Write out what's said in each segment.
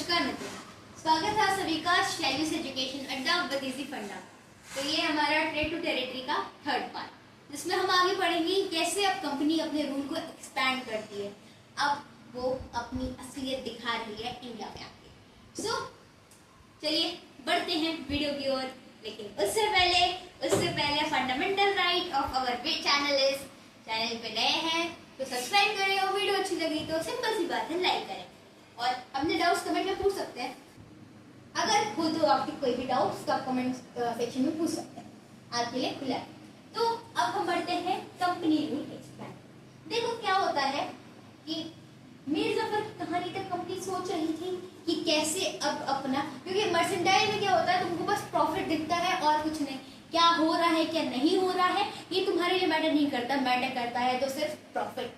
नमस्कार मित्रों, स्वागत है आप सभी का शैल्यूस एजुकेशन अड्डा बदीसी फंडा। तो ये हमारा ट्रेड टू टेरिटरी का थर्ड पार्ट, जिसमें हम आगे पढ़ेंगे कैसे अब कंपनी अपने रूल को एक्सपैंड करती है। अब वो अपनी असलियत दिखा रही है इंडिया में आके। सो चलिए बढ़ते हैं वीडियो की ओर, लेकिन उससे पहले fundamental right of our channel पे नए हैं तो सब्सक्राइब करें और वीडियो अच्छी लगी तो सिंपल सी बात है लाइक करें और अपने डाउट्स कमेंट में पूछ सकते हैं। अगर खुद तो आपके कोई भी डाउट्स तो आप कमेंट सेक्शन में पूछ सकते हैं, आपके लिए खुला है। तो अब हम बढ़ते हैं कंपनी रूल एक्सपैंड। देखो क्या होता है कि मीर जफर की कहानी तक कंपनी सोच रही थी कि कैसे अब अपना, क्योंकि मर्चेंडाइज में क्या होता है तुमको बस प्रॉफिट दिखता है और कुछ नहीं, क्या हो रहा है क्या नहीं हो रहा है ये तुम्हारे लिए मैटर नहीं करता, मैटर करता है तो सिर्फ प्रॉफिट।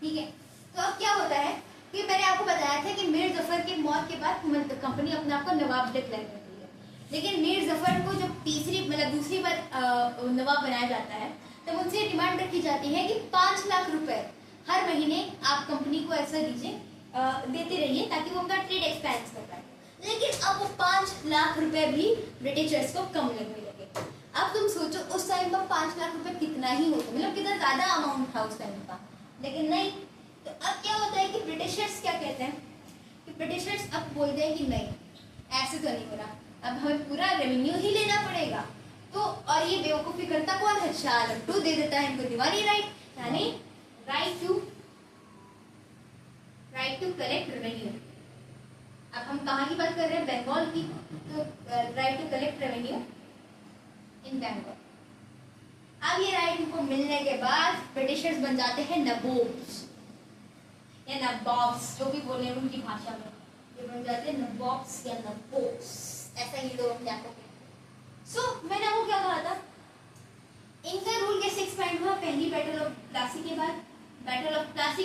ठीक है, तो अब क्या होता है कि मैंने आपको बताया था कि मीर जफर की मौत के बाद कंपनी अपने आप को नवाब डिक्लेयर करती है, लेकिन मीर जफर को जब दूसरी बार नवाब बनाया जाता है तब उनसे डिमांड रखी जाती है कि 5 लाख रुपए हर महीने आप कंपनी को ऐसा दीजिए, देते रहिए ताकि वो अपना ट्रेड एक्सपेंड कर पाए। लेकिन अब वो 5 लाख रुपए भी ब्रिटिशर्स को कम लगने लगे। अब तुम सोचो उस टाइम पर 5 लाख रुपए कितना ही होता, मतलब कितना ज्यादा अमाउंट था उस टाइम का, लेकिन नहीं। तो अब क्या होता है कि ब्रिटिशर्स क्या कहते हैं कि ब्रिटिशर्स अब बोलते हैं कि नहीं ऐसे तो नहीं हो रहा, अब हमें पूरा रेवेन्यू ही लेना पड़ेगा। तो और ये बेवकूफी करता कौन है, शाह आलम II दे देता है इनको दिवानी राइट, यानी राइट टू कलेक्ट रेवेन्यू। अब हम कहाँ की बात कर रहे हैं, बंगाल की, तो right to collect revenue in Bengal. अब ये राइट इनको मिलने के बाद ब्रिटिशर्स बन जाते हैं नबोब्स या नवाब्स, जो भी बोले उनकी भाषा में, ये बन जाते हैं नवाब्स या नबोब्स, ऐसा ही लोग क्या कहते हैं। सो मैंने आपको क्या कहा था, इनका रूल कैसे एक्सपैंड हुआ, पहली बैटल ऑफ प्लासी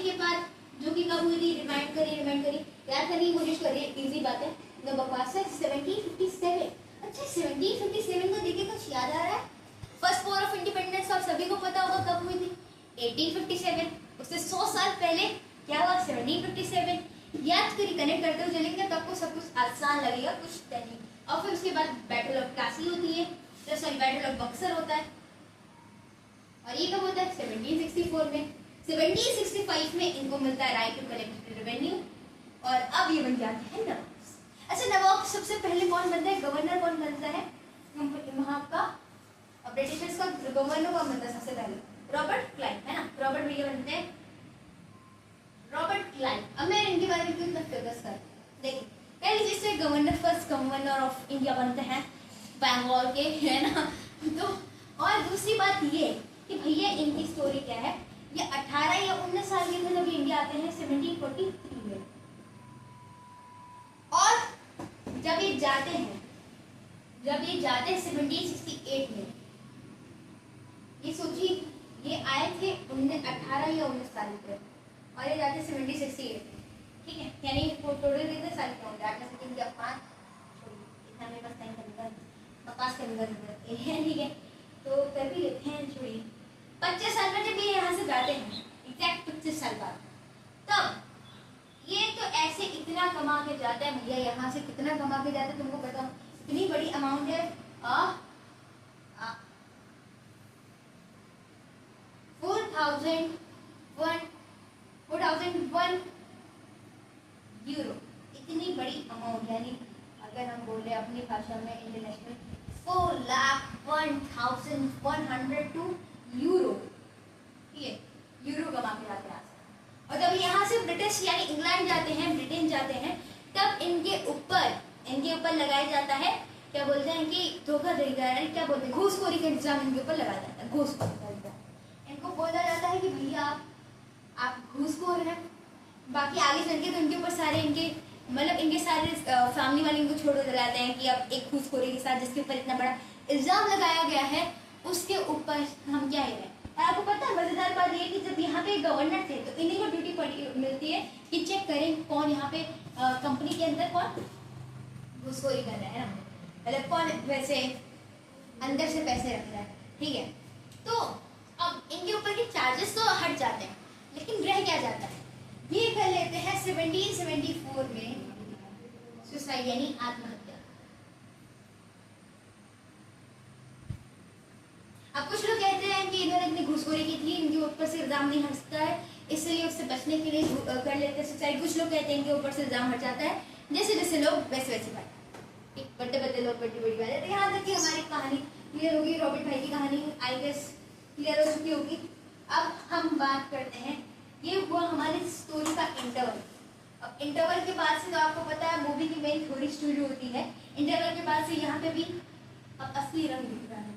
के बाद, जो कि कब हुई थी, रिमाइंड करिए याद करने की कोशिश करिए, इजी बात है, नो बकवास है। 1757, अच्छा 1757 को देखिए कुछ याद आ रहा है। फर्स्ट वॉर ऑफ इंडिपेंडेंस आप सभी को पता होगा कब हुई थी, 1857, उससे 100 साल पहले क्या हुआ, 1757। याद करिए, कनेक्ट करते हुए चलेंगे तो आपको सब कुछ आसान लगेगा, कुछ नहीं। और फिर उसके बाद बैटल ऑफ प्लासी होती है, बैटल ऑफ बक्सर होता है, और ये कब होता है, 1764 में। 1765 में इनको मिलता है राइट टू कलेक्ट रेवेन्यू, और अब ये बन जाते हैं नवाब। अच्छा, नवाब सबसे पहले कौन बनता है, गवर्नर कौन बनता है वहां का, ब्रिटिशर्स का गवर्नर कौन बनता है सबसे पहले, रॉबर्ट क्लाइव, है ना, रॉबर्ट भैया बनते हैं, रॉबर्ट क्लाइव। अब मैं इनके बारे में क्यों फोकस कर, देखिए कह लीजिए इससे governor, first governor of India बनते हैं बंगाल के, है ना। तो और दूसरी बात ये कि भैया इनकी स्टोरी क्या है, ये 18 या 19 साल के थे जब इंडिया आते हैं 1743 में, और जब ये जाते हैं 1768 में, ये सोचिए ये आए थे 18 या 19 साल के और ये जाते 1768, ठीक है, यानी टोटल कितने साल के होंगे, 8 सेकंड या 5, इतना मेरे पास टाइम करेगा, बकवास करेगा, ठीक है, तो कर भी लेते हैं, छोड़िए। 25 साल में जब ये यहाँ से जाते हैं, एग्जैक्ट 25 साल बाद, तब ये तो ऐसे इतना कमा के जाता है भैया, यहाँ से कितना कमा के जाता है तुमको पता हो, इतनी बड़ी अमाउंट है, 4001 यूरो, इतनी बड़ी अमाउंट, यानी अगर हम बोले अपनी भाषा में इंटरनेशनल, 4,01,102 यूरो, ठीक है, यूरो कमा के जाते हैं। और जब यहाँ से ब्रिटिश यानी इंग्लैंड जाते हैं, ब्रिटेन जाते हैं, तब इनके ऊपर लगाया जाता है, क्या बोलते हैं कि धोखाधड़ी का, क्या बोलते हैं, घूसखोरी का इल्जाम इनके ऊपर लगाया जाता है, घूसखोरी का इल्जाम। इनको बोला जाता है कि भैया आप घूसखोर हैं। बाकी आगे चल के तो इनके ऊपर सारे इनके सारे फैमिली वाले इनको छोड़ दिलाते हैं कि अब एक घूसखोरी के साथ जिसके ऊपर इतना बड़ा इल्जाम लगाया गया है उसके ऊपर हम क्या है। आपको पता है मजेदार बात ये कि जब यहाँ पे गवर्नर थे तो इन्हीं को ड्यूटी मिलती है कि चेक करें कौन यहाँ पे कंपनी के अंदर कौन घूसखोरी कर रहा है ना, मतलब कौन वैसे अंदर से पैसे रख रहा है, ठीक है। तो अब इनके ऊपर के चार्जेस तो हट जाते हैं, लेकिन रह क्या जाता है, ये कर लेते हैं 1774 में सुसाइड यानी आत्महत्या। अब कुछ लोग कहते हैं कि इन्होंने इतनी घूसखोरी की थी, इनके ऊपर से इल्जाम नहीं हट सकता है, इसलिए उससे बचने के लिए कर लेते हैं सुसाइड। कुछ लोग कहते हैं कि ऊपर से इल्जाम हट जाता है, जैसे जैसे लोग वैसे वैसे बात, एक बड़े बड़े लोग बड़ी बड़ी बात है। तो यहाँ तक कि हमारी कहानी क्लियर होगी, रॉबर्ट भाई की कहानी आई गेस क्लियर हो चुकी होगी। अब हम बात करते हैं, ये हुआ हमारी स्टोरी का इंटरवल। अब इंटरवल के बाद से तो आपको पता है मूवी की मेन थोड़ी स्टोरी होती है, इंटरवल के बाद से यहाँ पे भी अब असली रंग दिख रहा है,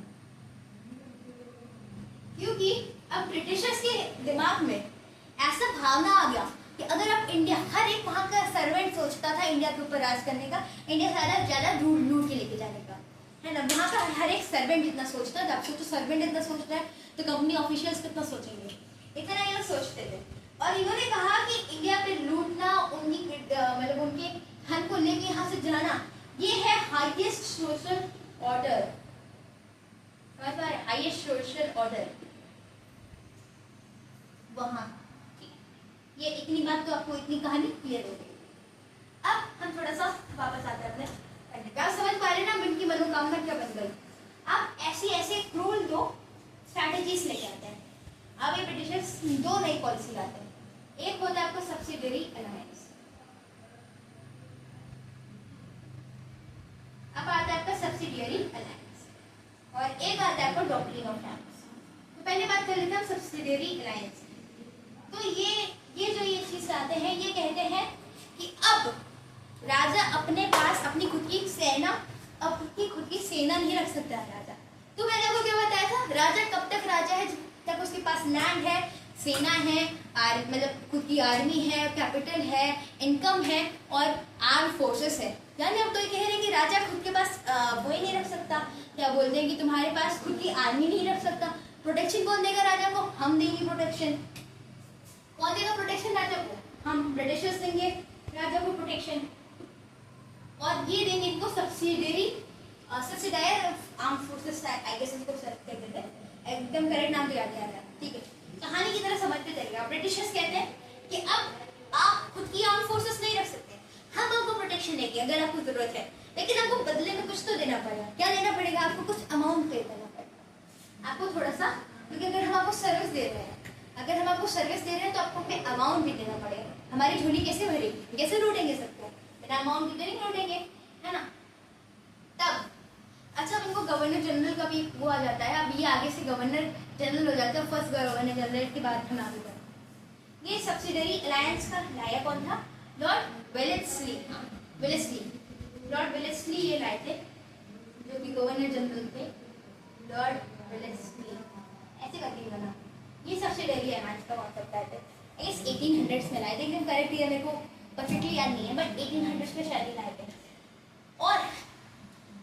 क्योंकि अब ब्रिटिशर्स के दिमाग में ऐसा भावना आ गया कि अगर आप इंडिया, हर एक वहां का सर्वेंट सोचता था इंडिया के ऊपर राज करने का, इंडिया सारा ज्यादा लूट के लेके जाने का, है ना। वहां का हर एक सर्वेंट इतना सोचता था। तो सर्वेंट इतना सोच रहा है तो कंपनी ऑफिशियल्स कितना सोचेंगे, इतना ये सोचते थे। और इन्होंने कहा कि इंडिया पे लूटना, उनकी मतलब उनके धन को लेके यहाँ से जाना, ये है highest social order, highest social order वहां। ये इतनी बात तो आपको, इतनी कहानी क्लियर हो गई। अब हम थोड़ा सा वापस आते हैं अपने पढ़ने पे। आप समझ पा रहे ना इनकी मनोकामना क्या बन गई। अब ऐसे ऐसे क्रूल दो स्ट्रैटेजीज लेके आते हैं। अब ये ब्रिटिशर्स दो नई पॉलिसी लाते हैं। एक होता है आपका सब्सिडियरी अलायंस, अब आता है आपका सब्सिडियरी अलायंस, और एक आता है आपका डॉक्ट्रिन ऑफ लैंड्स। तो पहले बात कर लेते हैं सब्सिडियरी अलायंस। तो ये जो ये चीज लाते हैं, ये कहते हैं कि अब राजा अपने पास अपनी खुद की सेना, अपनी खुद की सेना नहीं रख सकता है राजा। तो मैंने आपको क्या बताया था, राजा कब तक राजा है, जब तक उसके पास लैंड है, सेना है, मतलब खुद की आर्मी है, कैपिटल है, इनकम है और आर्म फोर्सेस है। यानी अब तो ये कह रहे हैं कि राजा खुद के पास वो ही नहीं रख सकता, क्या बोलते हैं कि तुम्हारे पास खुद की आर्मी नहीं रख सकता। प्रोटेक्शन कौन देगा राजा को? हम देंगे प्रोटेक्शन। कौन देगा प्रोटेक्शन राजा को? हम ब्रिटिशर्स देंगे राजा को प्रोटेक्शन, और ये देंगे इनको subsidiary subsidiary arm forces, I guess इसको कहते हैं, एकदम करेक्ट नाम तो याद नहीं आ रहा, ठीक है। कहानी की तरह समझते चलिएगा। ब्रिटिशर्स कहते हैं कि अब आप खुद की आर्म फोर्सेस नहीं रख सकते, हम आपको प्रोटेक्शन देंगे अगर आपको जरूरत है, लेकिन आपको बदले में कुछ तो देना पड़ेगा। क्या देना पड़ेगा? आपको कुछ अमाउंट पे करना पड़ेगा, आपको थोड़ा सा, क्योंकि अगर हम आपको सर्विस दे रहे हैं, अगर हम आपको सर्विस दे रहे हैं तो आपको हमें अमाउंट भी देना पड़ेगा। हमारी झोली कैसे भरेगी, कैसे लूटेंगे सबको, बिना अमाउंट के नहीं लूटेंगे, है ना। तब अच्छा, अब इनको गवर्नर जनरल का भी वो आ जाता है। अब ये आगे से गवर्नर जनरल हो जाता है, फर्स्ट गवर्नर जनरल के बाद हम आगे बढ़े। ये सब्सिडियरी अलायंस का लाया कौन था? Lord Wellesley. लॉर्ड वेलेस्ली ये लाए थे, जो कि गवर्नर जनरल थे, लॉर्ड वेलेस्ली, ऐसे करके बना। ये सब्सिडियरी अलायंस का कॉन्सेप्ट आए थे, इस 1800s में लाए थे, एकदम करेक्ट ईयर मेरे को परफेक्टली याद नहीं है, बट 1800s में शायद लाए थे। और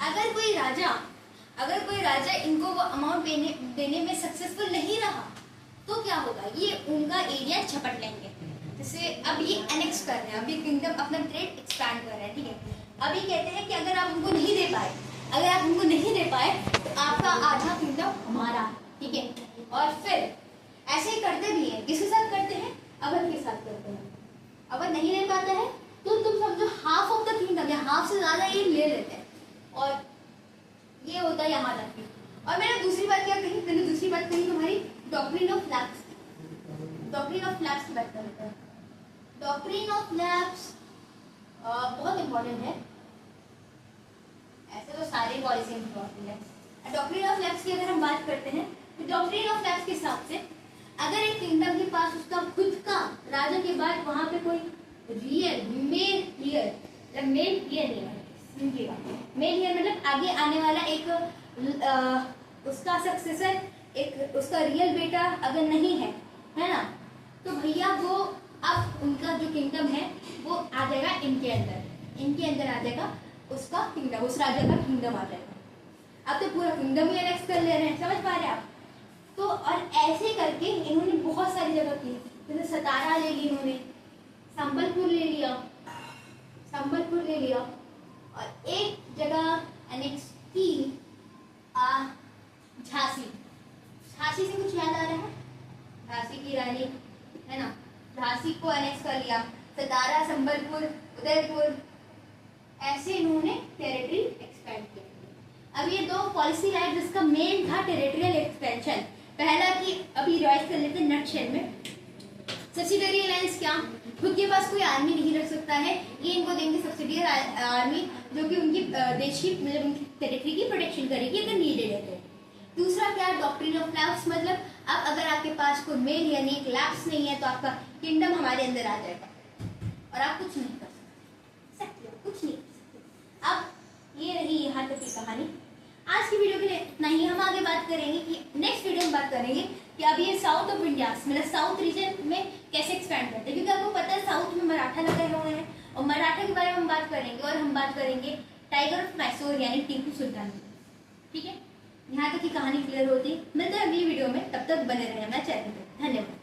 अगर कोई राजा इनको वो अमाउंट देने में सक्सेसफुल नहीं रहा तो क्या होगा? ये उनका एरिया झपट लेंगे। जैसे अब ये एनेक्स कर रहे हैं, अब ये किंगडम अपना ट्रेड एक्सपैंड कर रहे हैं, ठीक है। अब ये कहते हैं कि अगर आप उनको नहीं दे पाए, तो आपका आधा किंगडम हमारा, ठीक है। और फिर ऐसे ही करते भी हैं, किसके साथ करते हैं? अवध के साथ करते हैं। अवध नहीं ले पाता है तो तुम समझो हाफ ऑफ द किंगडम या हाफ से ज्यादा ये ले लेते हैं, और ये होता है यहाँ तक भी। और मैंने दूसरी बात क्या कही? मैंने दूसरी बात कही तुम्हारी doctrine of lapse. Doctrine of lapse की बात करते हैं। डॉक्ट्रिन ऑफ लैप्स बहुत इंपॉर्टेंट है, ऐसे तो सारी पॉलिसी इंपॉर्टेंट है। डॉक्ट्रिन ऑफ लैप्स की अगर हम बात करते हैं तो डॉक्ट्रिन ऑफ लैप्स के हिसाब से अगर एक किंगडम के पास उसका खुद का राजा के बाद वहां पे कोई मेल हियर मतलब आगे आने वाला एक उसका सक्सेसर, एक उसका रियल बेटा अगर नहीं है ना, तो भैया वो अब उनका जो किंगडम है वो आ जाएगा इनके अंदर आ जाएगा उसका किंगडम, उस राजा का किंगडम आ जाएगा। अब तो पूरा किंगडम ही एनेक्स कर ले रहे हैं, समझ पा रहे हैं आप? तो और ऐसे करके इन्होंने बहुत सारी जगह की, जैसे सतारा ले ली इन्होंने, संबलपुर ले लिया, और एक जगह एनेक्स की झांसी से कुछ याद आ रहा है? झांसी की रानी, है ना, झांसी को एनेक्स कर लिया। सतारा, संबलपुर, उदयपुर, ऐसे इन्होंने टेरिटरी एक्सपेंड किया। अब ये दो पॉलिसी लाए जिसका मेन था टेरिटोरियल एक्सपेंशन। पहला कि अभी रिवाइज कर लेते हैं नटशेल में। सब्सिडियरी अलायंस क्या, खुद के पास कोई आर्मी नहीं रख सकता है, ये इनको देंगे सब्सिडियरी आर्मी जो कि उनकी देश की मतलब उनकी टेरिटरी की प्रोटेक्शन करेगी अगर नीडेड है तो। दूसरा क्या, डॉक्ट्रिन ऑफ लैप्स, मतलब अब अगर आपके पास कोई मेल यानी एक लैप्स नहीं है तो आपका किंगडम हमारे अंदर आ जाएगा और आप कुछ नहीं कर सकते, कुछ नहीं कर सकते। अब ये रही यहाँ तक की कहानी। आज की वीडियो के लिए इतना ही। हम आगे बात करेंगे कि नेक्स्ट वीडियो में बात करेंगे कि अब ये साउथ ऑफ इंडिया मतलब साउथ रीजन में कैसे एक्सपैंड करते हैं, क्योंकि आपको पता है साउथ में मराठा लगे हुए हैं और मराठा के बारे में हम बात करेंगे। और हम बात करेंगे टाइगर ऑफ मैसूर यानी टीपू सुल्तान की। ठीक है, यहाँ तक की कहानी क्लियर होती। मिलते हैं अगली वीडियो में, तब तक बने रहें हमारे चैनल पर। धन्यवाद।